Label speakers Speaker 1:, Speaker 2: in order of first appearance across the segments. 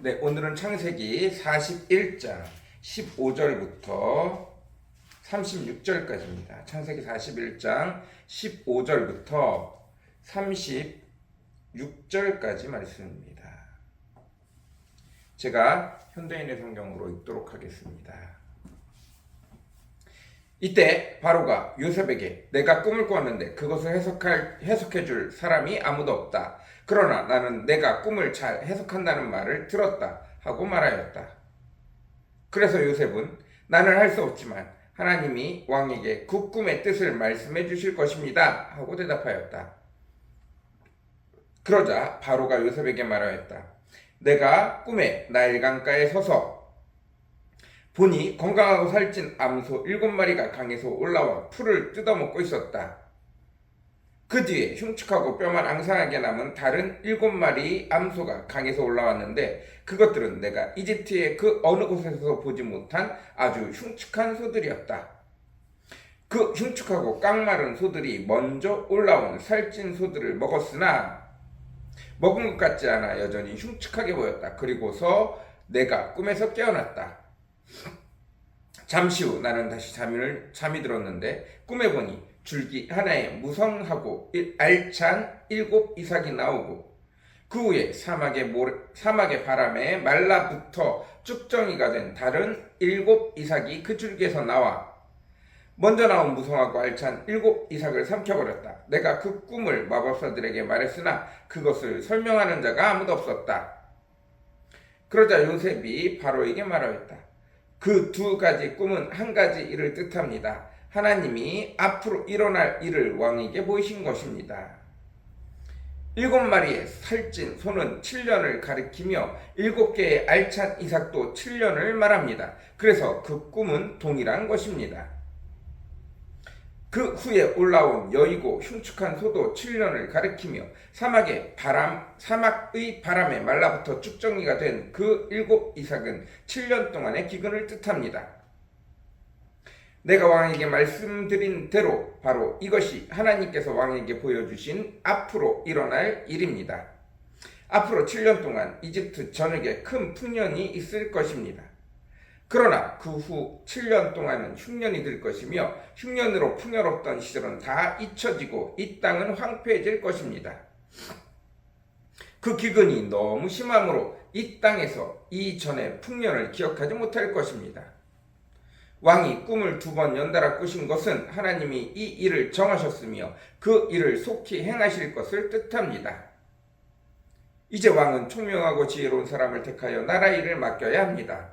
Speaker 1: 네, 오늘은 창세기 41장 15절부터 36절까지입니다. 창세기 41장 15절부터 36절까지 말씀입니다. 제가 현대인의 성경으로 읽도록 하겠습니다. 이때 바로가 요셉에게 내가 꿈을 꾸었는데 그것을 해석해 줄 사람이 아무도 없다. 그러나 나는 내가 꿈을 잘 해석한다는 말을 들었다 하고 말하였다. 그래서 요셉은 나는 할 수 없지만 하나님이 왕에게 그 꿈의 뜻을 말씀해 주실 것입니다 하고 대답하였다. 그러자 바로가 요셉에게 말하였다. 내가 꿈에 나일강가에 서서 보니 건강하고 살찐 암소 7마리가 강에서 올라와 풀을 뜯어먹고 있었다. 그 뒤에 흉측하고 뼈만 앙상하게 남은 다른 7마리 암소가 강에서 올라왔는데 그것들은 내가 이집트의 그 어느 곳에서도 보지 못한 아주 흉측한 소들이었다. 그 흉측하고 깡마른 소들이 먼저 올라온 살찐 소들을 먹었으나 먹은 것 같지 않아 여전히 흉측하게 보였다. 그리고서 내가 꿈에서 깨어났다. 잠시 후 나는 다시 잠이 들었는데 꿈에 보니 줄기 하나에 무성하고 알찬 7 이삭이 나오고 그 후에 사막의 바람에 말라붙어 쭉정이가 된 다른 7 이삭이 그 줄기에서 나와 먼저 나온 무성하고 알찬 7 이삭을 삼켜버렸다. 내가 그 꿈을 마법사들에게 말했으나 그것을 설명하는 자가 아무도 없었다. 그러자 요셉이 바로에게 말하였다. 그 2가지 꿈은 한 가지 일을 뜻합니다. 하나님이 앞으로 일어날 일을 왕에게 보이신 것입니다. 7마리의 살찐 소는 7년을 가리키며 7개의 알찬 이삭도 7년을 말합니다. 그래서 그 꿈은 동일한 것입니다. 그 후에 올라온 여이고 흉측한 소도 7년을 가리키며 사막의 바람에 말라붙어 쭉정이가 된 그 7 이삭은 7년 동안의 기근을 뜻합니다. 내가 왕에게 말씀드린 대로 바로 이것이 하나님께서 왕에게 보여주신 앞으로 일어날 일입니다. 앞으로 7년 동안 이집트 전역에 큰 풍년이 있을 것입니다. 그러나 그 후 7년 동안은 흉년이 될 것이며 흉년으로 풍요롭던 시절은 다 잊혀지고 이 땅은 황폐해질 것입니다. 그 기근이 너무 심함으로 이 땅에서 이전의 풍년을 기억하지 못할 것입니다. 왕이 꿈을 2번 연달아 꾸신 것은 하나님이 이 일을 정하셨으며 그 일을 속히 행하실 것을 뜻합니다. 이제 왕은 총명하고 지혜로운 사람을 택하여 나라 일을 맡겨야 합니다.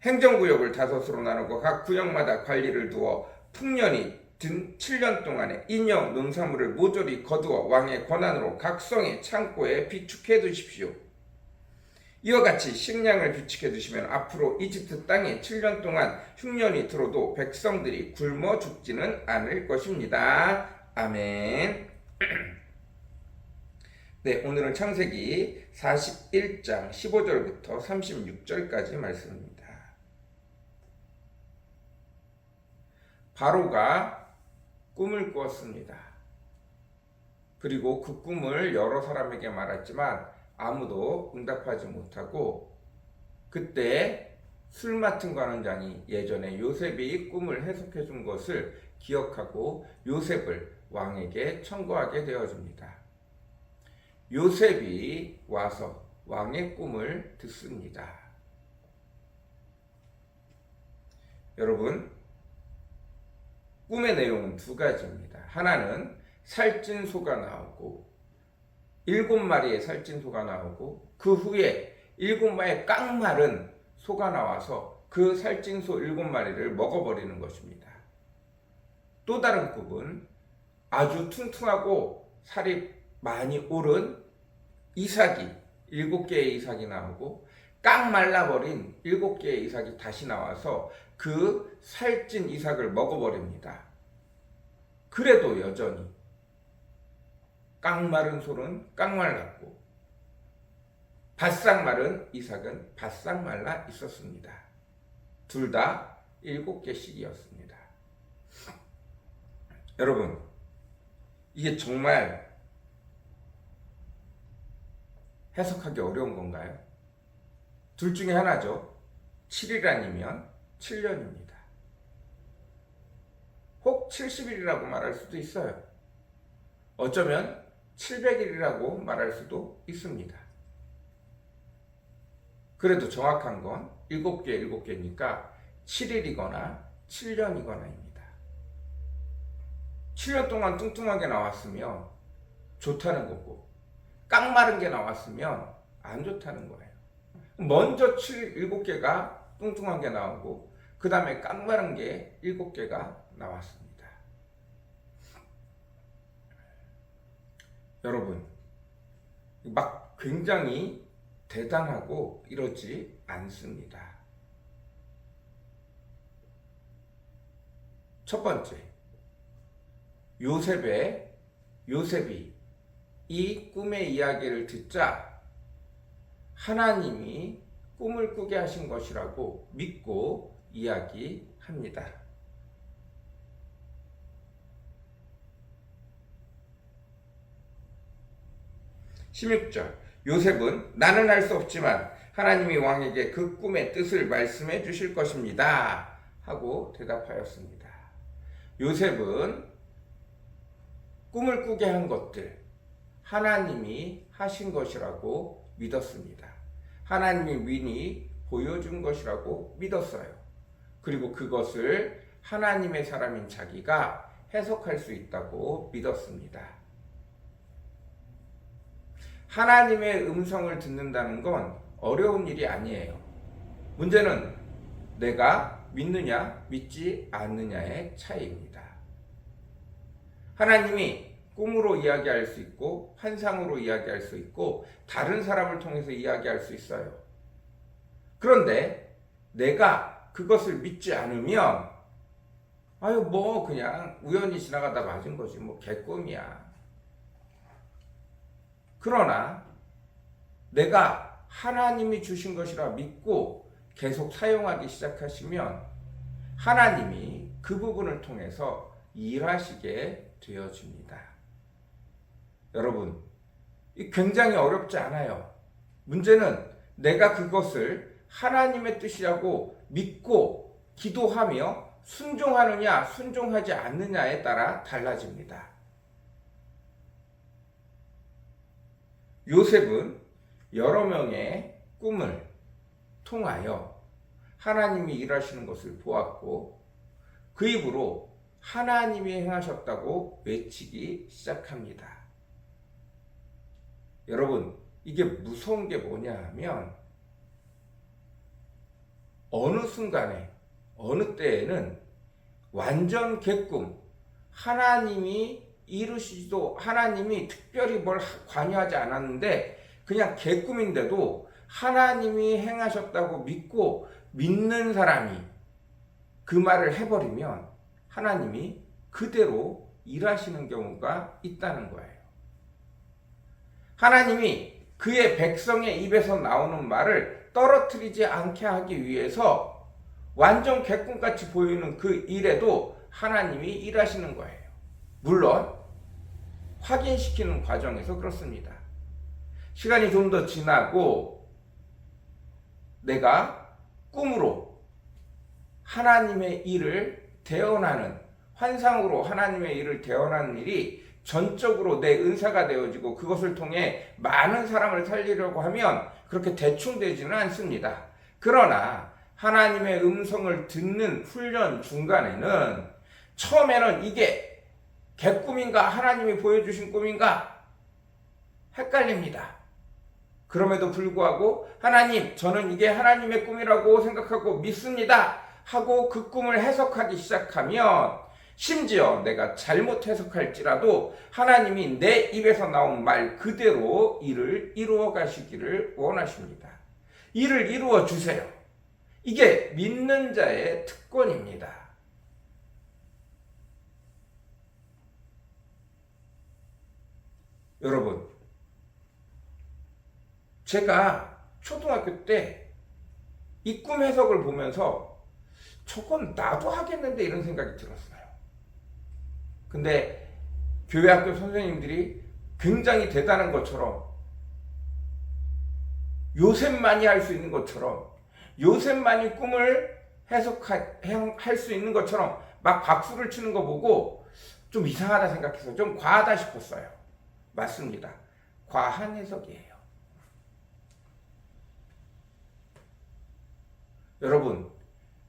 Speaker 1: 행정구역을 5으로 나누고 각 구역마다 관리를 두어 풍년이 든 7년 동안에 인형 농산물을 모조리 거두어 왕의 권한으로 각 성의 창고에 비축해 두십시오. 이와 같이 식량을 비축해 두시면 앞으로 이집트 땅에 7년 동안 흉년이 들어도 백성들이 굶어 죽지는 않을 것입니다. 아멘. 네, 오늘은 창세기 41장 15절부터 36절까지 말씀입니다. 바로가 꿈을 꾸었습니다. 그리고 그 꿈을 여러 사람에게 말했지만 아무도 응답하지 못하고 그때 술 맡은 관원장이 예전에 요셉이 꿈을 해석해 준 것을 기억하고 요셉을 왕에게 청구하게 되어집니다. 요셉이 와서 왕의 꿈을 듣습니다. 여러분, 꿈의 내용은 2가지입니다. 하나는 살찐 소가 나오고 7마리의 살찐 소가 나오고 그 후에 7마리의 깡마른 소가 나와서 그 살찐 소 7마리를 먹어버리는 것입니다. 또 다른 꿈은 아주 퉁퉁하고 살이 많이 오른 이삭이 7개의 이삭이 나오고 깡 말라버린 7개의 이삭이 다시 나와서 그 살찐 이삭을 먹어버립니다. 그래도 여전히 깡마른 소는 깡말랐고 바싹 마른 이삭은 바싹 말라 있었습니다. 둘 다 7개씩이었습니다. 여러분, 이게 정말 해석하기 어려운 건가요? 둘 중에 하나죠. 7일 아니면 7년입니다. 혹 70일이라고 말할 수도 있어요. 어쩌면 700일이라고 말할 수도 있습니다. 그래도 정확한 건 7개, 7개니까 7일이거나 7년이거나입니다. 7년 동안 뚱뚱하게 나왔으면 좋다는 거고, 깡마른 게 나왔으면 안 좋다는 거예요. 먼저 7개가 뚱뚱한 게 나오고, 그 다음에 깡마른 게 7개가 나왔습니다. 여러분, 막 굉장히 대단하고 이러지 않습니다. 첫 번째, 요셉이 이 꿈의 이야기를 듣자 하나님이 꿈을 꾸게 하신 것이라고 믿고 이야기합니다. 16절, 요셉은 나는 알 수 없지만 하나님이 왕에게 그 꿈의 뜻을 말씀해 주실 것입니다 하고 대답하였습니다. 요셉은 꿈을 꾸게 한 것들 하나님이 하신 것이라고 믿었습니다. 하나님이 미리 보여준 것이라고 믿었어요. 그리고 그것을 하나님의 사람인 자기가 해석할 수 있다고 믿었습니다. 하나님의 음성을 듣는다는 건 어려운 일이 아니에요. 문제는 내가 믿느냐 믿지 않느냐의 차이입니다. 하나님이 꿈으로 이야기할 수 있고 환상으로 이야기할 수 있고 다른 사람을 통해서 이야기할 수 있어요. 그런데 내가 그것을 믿지 않으면 뭐 그냥 우연히 지나가다 맞은 거지, 뭐 개꿈이야. 그러나 내가 하나님이 주신 것이라 믿고 계속 사용하기 시작하시면 하나님이 그 부분을 통해서 일하시게 되어집니다. 여러분, 굉장히 어렵지 않아요. 문제는 내가 그것을 하나님의 뜻이라고 믿고 기도하며 순종하느냐 순종하지 않느냐에 따라 달라집니다. 요셉은 여러 명의 꿈을 통하여 하나님이 일하시는 것을 보았고 그 입으로 하나님이 행하셨다고 외치기 시작합니다. 여러분, 이게 무서운 게 뭐냐 하면 어느 순간에 어느 때에는 완전 개꿈, 하나님이 이루시지도 하나님이 특별히 뭘 관여하지 않았는데 그냥 개꿈인데도 하나님이 행하셨다고 믿고 믿는 사람이 그 말을 해버리면 하나님이 그대로 일하시는 경우가 있다는 거예요. 하나님이 그의 백성의 입에서 나오는 말을 떨어뜨리지 않게 하기 위해서 완전 개꿈같이 보이는 그 일에도 하나님이 일하시는 거예요. 물론 확인시키는 과정에서 그렇습니다. 시간이 좀 더 지나고 내가 꿈으로 하나님의 일을 대언하는, 환상으로 하나님의 일을 대언하는 일이 전적으로 내 은사가 되어지고 그것을 통해 많은 사람을 살리려고 하면 그렇게 대충 되지는 않습니다. 그러나 하나님의 음성을 듣는 훈련 중간에는 처음에는 이게 개꿈인가 하나님이 보여주신 꿈인가 헷갈립니다. 그럼에도 불구하고 하나님, 저는 이게 하나님의 꿈이라고 생각하고 믿습니다 하고 그 꿈을 해석하기 시작하면 심지어 내가 잘못 해석할지라도 하나님이 내 입에서 나온 말 그대로 일을 이루어 가시기를 원하십니다. 일을 이루어 주세요. 이게 믿는 자의 특권입니다. 여러분, 제가 초등학교 때 이 꿈 해석을 보면서 저건 나도 하겠는데 이런 생각이 들었어요. 근데 교회 학교 선생님들이 굉장히 대단한 것처럼 요셉만이 할 수 있는 것처럼, 요셉만이 꿈을 해석할 수 있는 것처럼 막 박수를 치는 거 보고 좀 이상하다 생각해서 좀 과하다 싶었어요. 맞습니다. 과한 해석이에요. 여러분,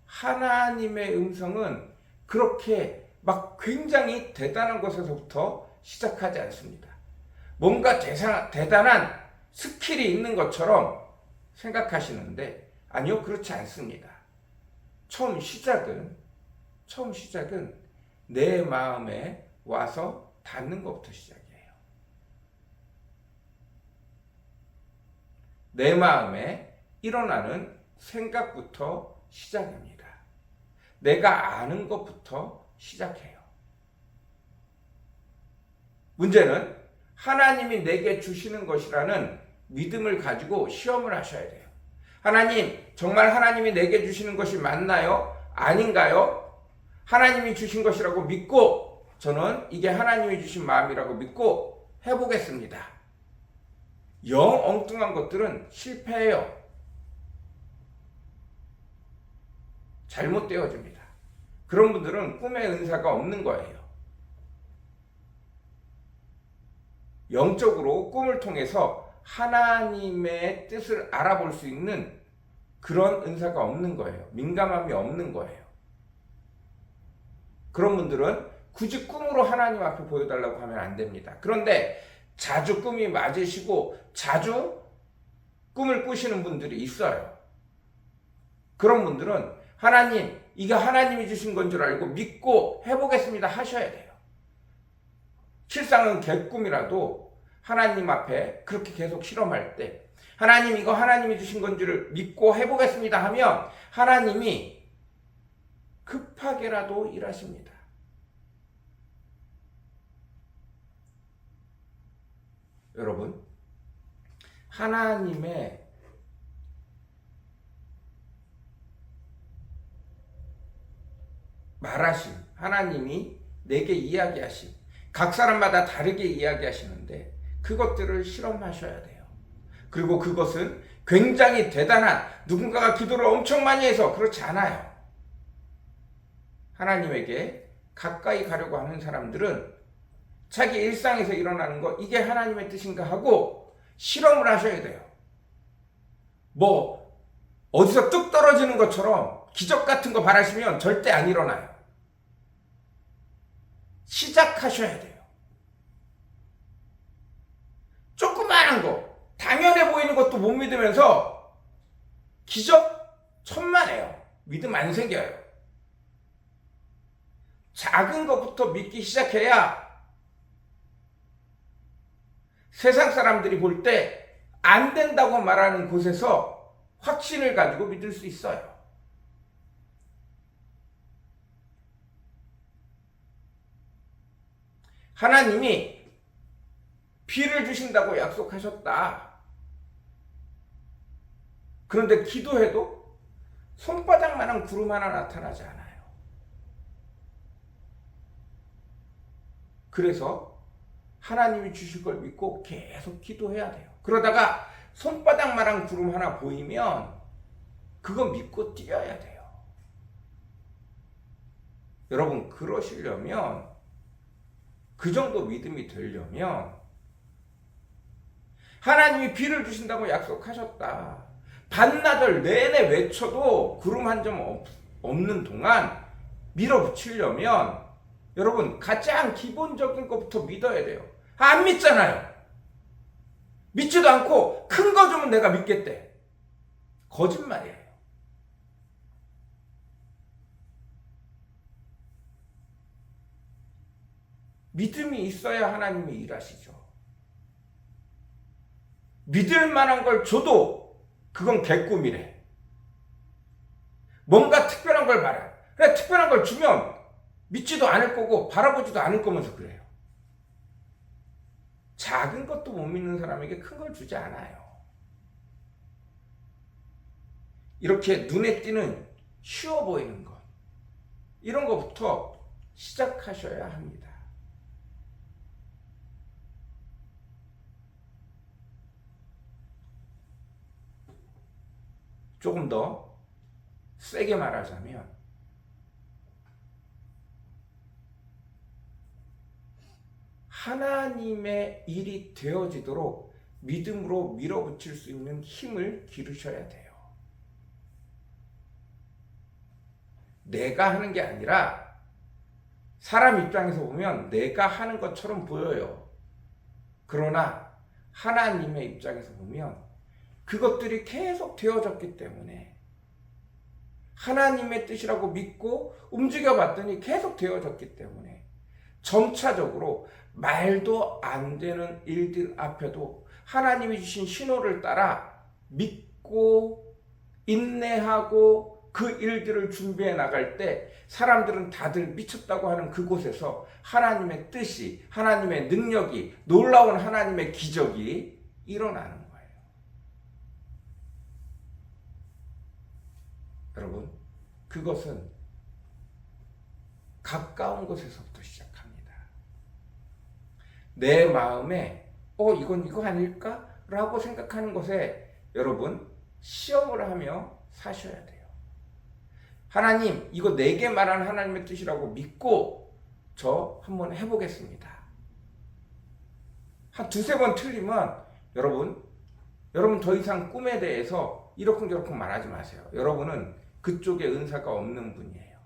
Speaker 1: 하나님의 음성은 그렇게 막 굉장히 대단한 것에서부터 시작하지 않습니다. 뭔가 대단한 스킬이 있는 것처럼 생각하시는데 아니요, 그렇지 않습니다. 처음 시작은 내 마음에 와서 닿는 것부터 시작이에요. 내 마음에 일어나는 생각부터 시작입니다. 내가 아는 것부터 시작해요. 문제는 하나님이 내게 주시는 것이라는 믿음을 가지고 시험을 하셔야 돼요. 하나님, 정말 하나님이 내게 주시는 것이 맞나요? 아닌가요? 하나님이 주신 것이라고 믿고 저는 이게 하나님이 주신 마음이라고 믿고 해보겠습니다. 영 엉뚱한 것들은 실패해요. 잘못되어집니다. 그런 분들은 꿈의 은사가 없는 거예요. 영적으로 꿈을 통해서 하나님의 뜻을 알아볼 수 있는 그런 은사가 없는 거예요. 민감함이 없는 거예요. 그런 분들은 굳이 꿈으로 하나님 앞에 보여달라고 하면 안 됩니다. 그런데 자주 꿈이 맞으시고 자주 꿈을 꾸시는 분들이 있어요. 그런 분들은 하나님, 이게 하나님이 주신 건 줄 알고 믿고 해보겠습니다 하셔야 돼요. 실상은 개꿈이라도 하나님 앞에 그렇게 계속 실험할 때 하나님, 이거 하나님이 주신 건 줄 믿고 해보겠습니다 하면 하나님이 급하게라도 일하십니다. 여러분, 하나님의 말하심, 하나님이 내게 이야기하심, 각 사람마다 다르게 이야기하시는데 그것들을 실험하셔야 돼요. 그리고 그것은 굉장히 대단한, 누군가가 기도를 엄청 많이 해서 그렇지 않아요. 하나님에게 가까이 가려고 하는 사람들은 자기 일상에서 일어나는 거, 이게 하나님의 뜻인가 하고 실험을 하셔야 돼요. 뭐 어디서 뚝 떨어지는 것처럼 기적 같은 거 바라시면 절대 안 일어나요. 시작하셔야 돼요. 조그마한 거, 당연해 보이는 것도 못 믿으면서 기적? 천만에요. 믿음 안 생겨요. 작은 것부터 믿기 시작해야 세상 사람들이 볼 때 안 된다고 말하는 곳에서 확신을 가지고 믿을 수 있어요. 하나님이 비를 주신다고 약속하셨다. 그런데 기도해도 손바닥만한 구름 하나 나타나지 않아요. 그래서 하나님이 주실 걸 믿고 계속 기도해야 돼요. 그러다가 손바닥만한 구름 하나 보이면 그거 믿고 뛰어야 돼요. 여러분, 그러시려면, 그 정도 믿음이 되려면 하나님이 비를 주신다고 약속하셨다. 반나절 내내 외쳐도 구름 한 점 없는 동안 밀어붙이려면 여러분, 가장 기본적인 것부터 믿어야 돼요. 안 믿잖아요. 믿지도 않고 큰 거 주면 내가 믿겠대. 거짓말이에요. 믿음이 있어야 하나님이 일하시죠. 믿을 만한 걸 줘도 그건 개꿈이래. 뭔가 특별한 걸 말해. 그래, 특별한 걸 주면 믿지도 않을 거고 바라보지도 않을 거면서 그래요. 작은 것도 못 믿는 사람에게 큰 걸 주지 않아요. 이렇게 눈에 띄는 쉬워 보이는 것, 이런 것부터 시작하셔야 합니다. 조금 더 세게 말하자면 하나님의 일이 되어지도록 믿음으로 밀어붙일 수 있는 힘을 기르셔야 돼요. 내가 하는 게 아니라 사람 입장에서 보면 내가 하는 것처럼 보여요. 그러나 하나님의 입장에서 보면 그것들이 계속 되어졌기 때문에 하나님의 뜻이라고 믿고 움직여 봤더니 계속 되어졌기 때문에 점차적으로 말도 안 되는 일들 앞에도 하나님이 주신 신호를 따라 믿고 인내하고 그 일들을 준비해 나갈 때 사람들은 다들 미쳤다고 하는 그곳에서 하나님의 뜻이, 하나님의 능력이, 놀라운 하나님의 기적이 일어나는 거예요. 여러분, 그것은 가까운 곳에서부터 시작합니다. 내 마음에 이건 이거 아닐까? 라고 생각하는 것에 여러분 시험을 하며 사셔야 돼요. 하나님, 이거 내게 말한 하나님의 뜻이라고 믿고 저 한번 해보겠습니다. 한 두세 번 틀리면 여러분 더 이상 꿈에 대해서 이러쿵저러쿵 말하지 마세요. 여러분은 그쪽에 은사가 없는 분이에요.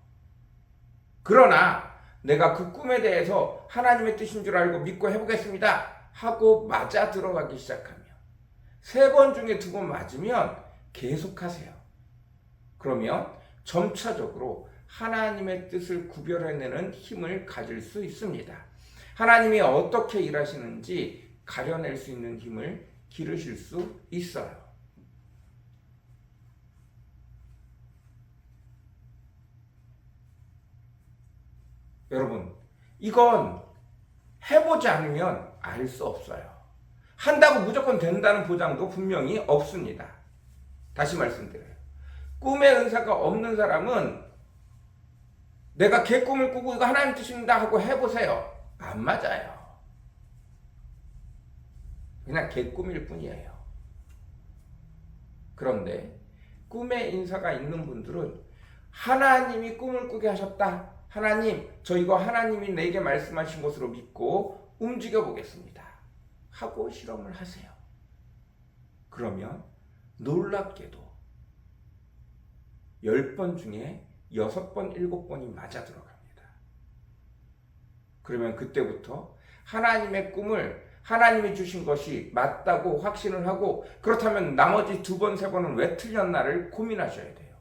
Speaker 1: 그러나 내가 그 꿈에 대해서 하나님의 뜻인 줄 알고 믿고 해보겠습니다 하고 맞아 들어가기 시작하면 세 번 중에 두 번 맞으면 계속하세요. 그러면 점차적으로 하나님의 뜻을 구별해내는 힘을 가질 수 있습니다. 하나님이 어떻게 일하시는지 가려낼 수 있는 힘을 기르실 수 있어요. 여러분, 이건 해보지 않으면 알 수 없어요. 한다고 무조건 된다는 보장도 분명히 없습니다. 다시 말씀드려요. 꿈의 은사가 없는 사람은 내가 개꿈을 꾸고 이거 하나님 뜻입니다 하고 해보세요. 안 맞아요. 그냥 개꿈일 뿐이에요. 그런데 꿈의 인사가 있는 분들은 하나님이 꿈을 꾸게 하셨다. 하나님, 저 이거 하나님이 내게 말씀하신 것으로 믿고 움직여 보겠습니다 하고 실험을 하세요. 그러면 놀랍게도 10번 중에 6번, 7번이 맞아 들어갑니다. 그러면 그때부터 하나님의 꿈을 하나님이 주신 것이 맞다고 확신을 하고, 그렇다면 나머지 2번, 3번은 왜 틀렸나를 고민하셔야 돼요.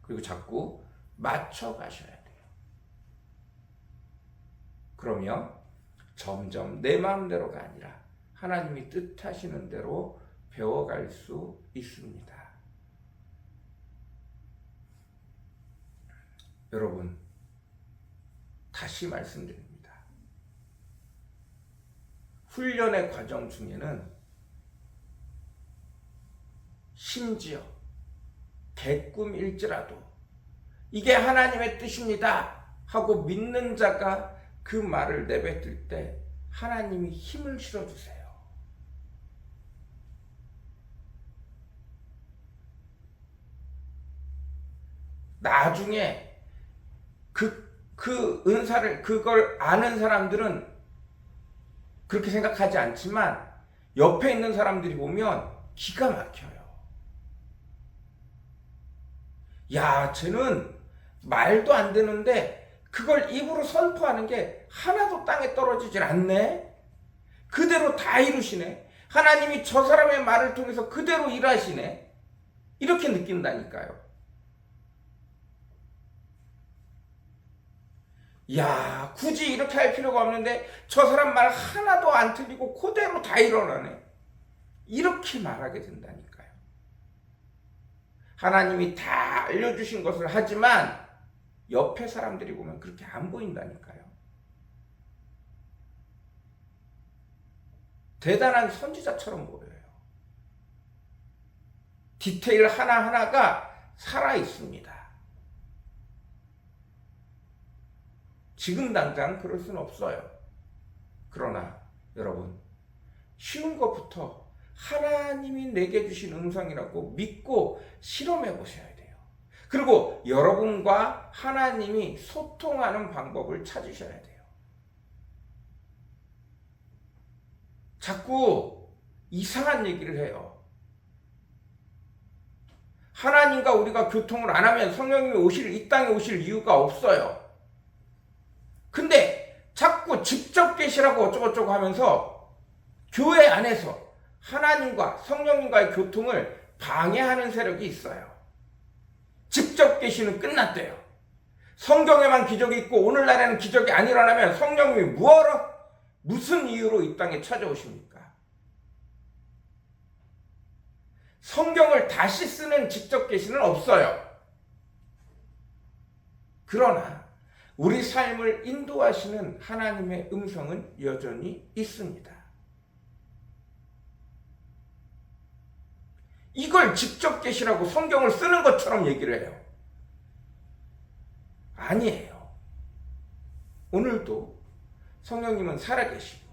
Speaker 1: 그리고 자꾸 맞춰가셔야 돼요. 그러면 점점 내 마음대로가 아니라 하나님이 뜻하시는 대로 배워갈 수 있습니다. 여러분, 다시 말씀드립니다. 훈련의 과정 중에는 심지어 개꿈일지라도 이게 하나님의 뜻입니다 하고 믿는 자가 그 말을 내뱉을 때 하나님이 힘을 실어주세요. 나중에 그 은사를, 그걸 아는 사람들은 그렇게 생각하지 않지만 옆에 있는 사람들이 보면 기가 막혀요. 야, 쟤는 말도 안 되는데 그걸 입으로 선포하는 게 하나도 땅에 떨어지질 않네? 그대로 다 이루시네? 하나님이 저 사람의 말을 통해서 그대로 일하시네? 이렇게 느낀다니까요. 야, 굳이 이렇게 할 필요가 없는데 저 사람 말 하나도 안 틀리고 그대로 다 일어나네. 이렇게 말하게 된다니까요. 하나님이 다 알려주신 것을 하지만 옆에 사람들이 보면 그렇게 안 보인다니까요. 대단한 선지자처럼 보여요. 디테일 하나하나가 살아있습니다. 지금 당장 그럴 수는 없어요. 그러나 여러분, 쉬운 것부터 하나님이 내게 주신 음성이라고 믿고 실험해 보셔야 돼요. 그리고 여러분과 하나님이 소통하는 방법을 찾으셔야 돼요. 자꾸 이상한 얘기를 해요. 하나님과 우리가 교통을 안 하면 성령님이 이 땅에 오실 이유가 없어요. 근데 자꾸 직접 계시라고 어쩌고저쩌고 하면서 교회 안에서 하나님과 성령님과의 교통을 방해하는 세력이 있어요. 직접 계시는 끝났대요. 성경에만 기적이 있고 오늘날에는 기적이 안 일어나면 성령님이 무슨 이유로 이 땅에 찾아오십니까? 성경을 다시 쓰는 직접 계시는 없어요. 그러나 우리 삶을 인도하시는 하나님의 음성은 여전히 있습니다. 이걸 직접 계시라고 성경을 쓰는 것처럼 얘기를 해요. 아니에요. 오늘도 성령님은 살아계시고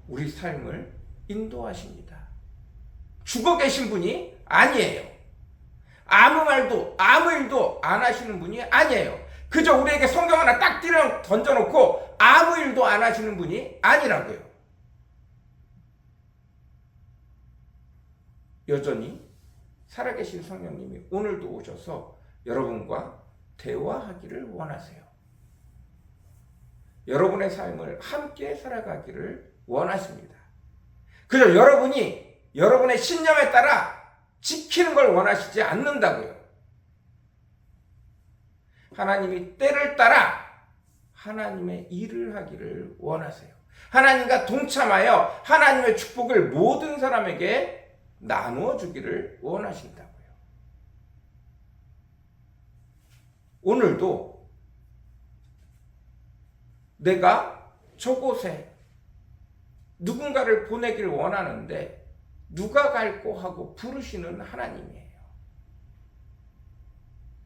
Speaker 1: 우리 삶을 인도하십니다. 죽어 계신 분이 아니에요. 아무 일도 안 하시는 분이 아니에요. 그저 우리에게 성경 하나 딱 던져놓고 아무 일도 안 하시는 분이 아니라고요. 여전히 살아계신 성령님이 오늘도 오셔서 여러분과 대화하기를 원하세요. 여러분의 삶을 함께 살아가기를 원하십니다. 그저 여러분이 여러분의 신념에 따라 지키는 걸 원하시지 않는다고요. 하나님이 때를 따라 하나님의 일을 하기를 원하세요. 하나님과 동참하여 하나님의 축복을 모든 사람에게 나누어 주기를 원하신다고요. 오늘도 내가 저곳에 누군가를 보내길 원하는데 누가 갈꼬 하고 부르시는 하나님이에요.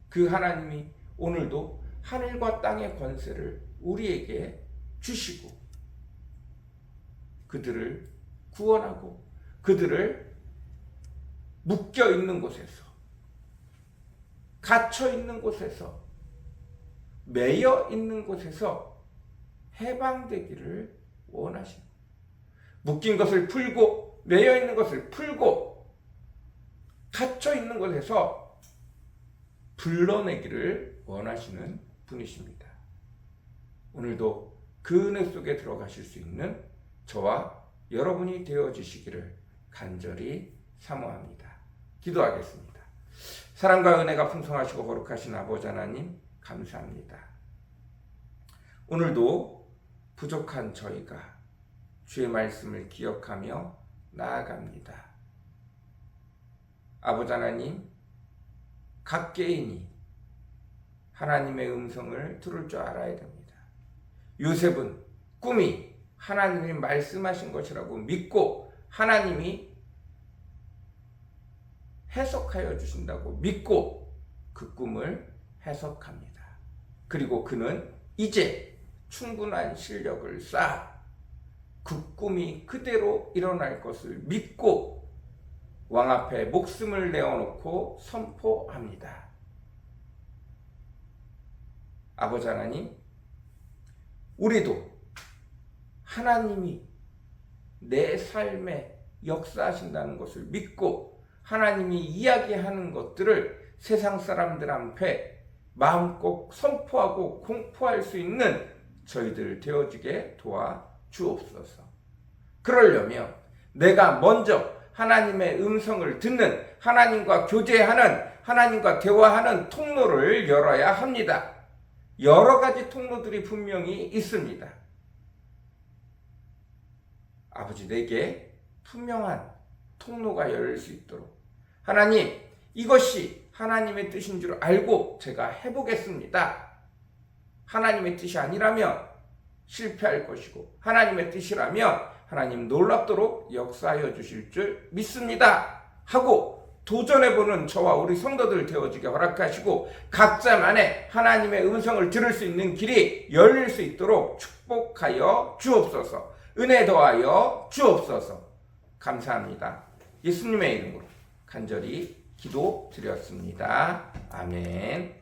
Speaker 1: 그 하나님이 오늘도 하늘과 땅의 권세를 우리에게 주시고 그들을 구원하고 그들을 묶여 있는 곳에서 갇혀 있는 곳에서 매여 있는 곳에서 해방되기를 원하십니다. 묶인 것을 풀고 매여 있는 것을 풀고 갇혀 있는 곳에서 불러내기를 원하시는 분이십니다. 오늘도 그 은혜 속에 들어가실 수 있는 저와 여러분이 되어주시기를 간절히 사모합니다. 기도하겠습니다. 사랑과 은혜가 풍성하시고 거룩하신 아버지 하나님 감사합니다. 오늘도 부족한 저희가 주의 말씀을 기억하며 나아갑니다. 아버지 하나님, 각 개인이 하나님의 음성을 들을 줄 알아야 됩니다. 요셉은 꿈이 하나님이 말씀하신 것이라고 믿고 하나님이 해석하여 주신다고 믿고 그 꿈을 해석합니다. 그리고 그는 이제 충분한 실력을 쌓아 그 꿈이 그대로 일어날 것을 믿고 왕 앞에 목숨을 내어놓고 선포합니다. 아버지 하나님, 우리도 하나님이 내 삶에 역사하신다는 것을 믿고 하나님이 이야기하는 것들을 세상 사람들 앞에 마음껏 선포하고 공포할 수 있는 저희들 되어지게 도와주옵소서. 그러려면 내가 먼저 하나님의 음성을 듣는, 하나님과 교제하는, 하나님과 대화하는 통로를 열어야 합니다. 여러 가지 통로들이 분명히 있습니다. 아버지, 내게 분명한 통로가 열릴 수 있도록 하나님, 이것이 하나님의 뜻인 줄 알고 제가 해보겠습니다. 하나님의 뜻이 아니라면 실패할 것이고 하나님의 뜻이라면 하나님 놀랍도록 역사하여 주실 줄 믿습니다 하고 도전해보는 저와 우리 성도들 되어지게 허락하시고 각자만의 하나님의 음성을 들을 수 있는 길이 열릴 수 있도록 축복하여 주옵소서. 은혜 더하여 주옵소서. 감사합니다. 예수님의 이름으로 간절히 기도드렸습니다. 아멘.